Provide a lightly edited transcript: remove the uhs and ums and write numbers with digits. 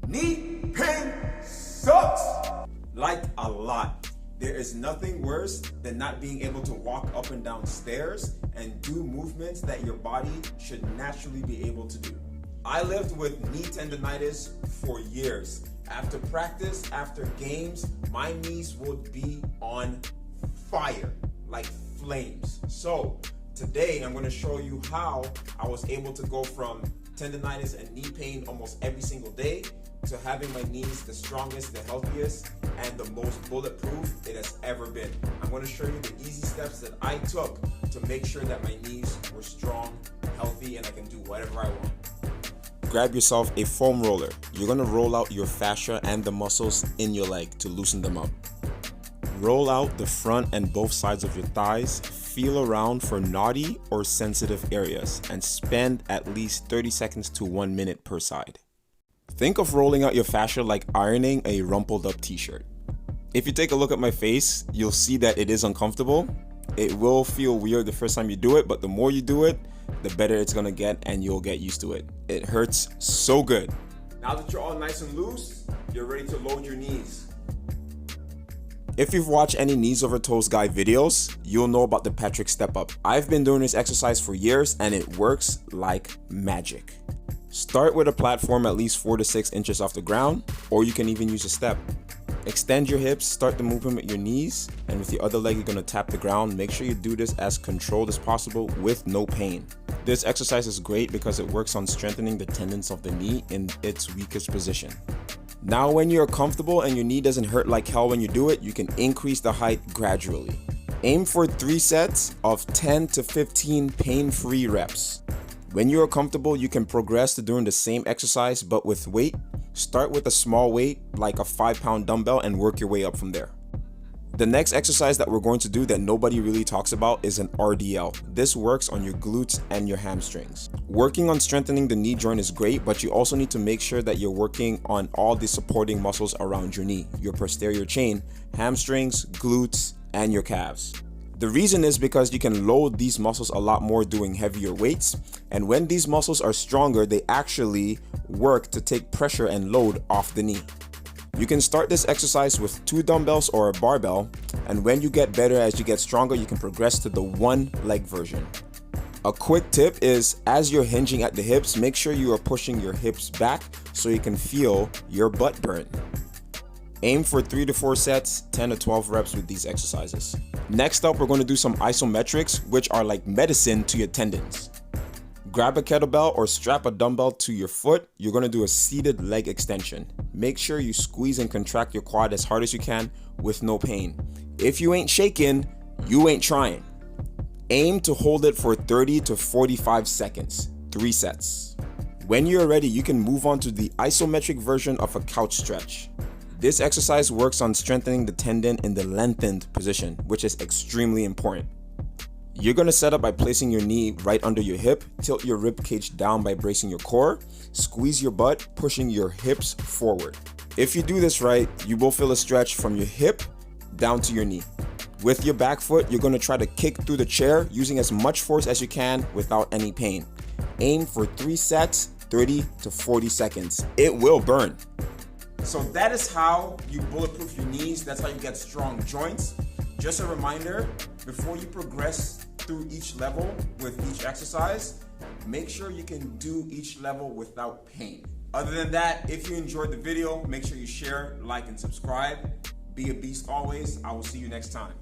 Knee pain sucks! Like a lot. There is nothing worse than not being able to walk up and down stairs and do movements that your body should naturally be able to do. I lived with knee tendonitis for years. After practice, after games, my knees would be on fire, like flames. So today I'm going to show you how I was able to go from tendonitis and knee pain almost every single day to having my knees the strongest, the healthiest, and the most bulletproof it has ever been. I'm going to show you the easy steps that I took to make sure that my knees were strong, healthy, and I can do whatever I want. Grab yourself a foam roller. You're going to roll out your fascia and the muscles in your leg to loosen them up. Roll out the front and both sides of your thighs. Feel around for knotty or sensitive areas and spend at least 30 seconds to 1 minute per side. Think of rolling out your fascia like ironing a rumpled up t-shirt. If you take a look at my face, you'll see that it is uncomfortable. It will feel weird the first time you do it, but the more you do it, the better it's gonna get and you'll get used to it. It hurts so good. Now that you're all nice and loose, you're ready to load your knees. If you've watched any knees over toes guy videos, you'll know about the Patrick step up. I've been doing this exercise for years and it works like magic. Start with a platform at least 4 to 6 inches off the ground, or you can even use a step. Extend your hips, start the movement with your knees, and with the other leg you're going to tap the ground. Make sure you do this as controlled as possible with no pain. This exercise is great because it works on strengthening the tendons of the knee in its weakest position. Now when you're comfortable and your knee doesn't hurt like hell when you do it, you can increase the height gradually. Aim for 3 sets of 10 to 15 pain-free reps. When you are comfortable, you can progress to doing the same exercise but with weight. Start with a small weight like a 5-pound dumbbell and work your way up from there. The next exercise that we're going to do that nobody really talks about is an RDL. This works on your glutes and your hamstrings. Working on strengthening the knee joint is great, but you also need to make sure that you're working on all the supporting muscles around your knee, your posterior chain, hamstrings, glutes, and your calves. The reason is because you can load these muscles a lot more doing heavier weights, and when these muscles are stronger, they actually work to take pressure and load off the knee. You can start this exercise with 2 dumbbells or a barbell, and when you get better as you get stronger, you can progress to the 1 leg version. A quick tip is, as you're hinging at the hips, make sure you are pushing your hips back so you can feel your butt burn. Aim for 3 to 4 sets, 10 to 12 reps with these exercises. Next up, we're going to do some isometrics, which are like medicine to your tendons. Grab a kettlebell or strap a dumbbell to your foot. You're going to do a seated leg extension. Make sure you squeeze and contract your quad as hard as you can with no pain. If you ain't shaking, you ain't trying. Aim to hold it for 30 to 45 seconds, 3 sets. When you're ready, you can move on to the isometric version of a couch stretch. This exercise works on strengthening the tendon in the lengthened position, which is extremely important. You're going to set up by placing your knee right under your hip, tilt your rib cage down by bracing your core, squeeze your butt, pushing your hips forward. If you do this right, you will feel a stretch from your hip down to your knee. With your back foot, you're going to try to kick through the chair using as much force as you can without any pain. Aim for 3 sets, 30 to 40 seconds. It will burn. So that is how you bulletproof your knees. That's how you get strong joints. Just a reminder, before you progress through each level with each exercise, make sure you can do each level without pain. Other than that, if you enjoyed the video, make sure you share, like, and subscribe. Be a beast always. I will see you next time.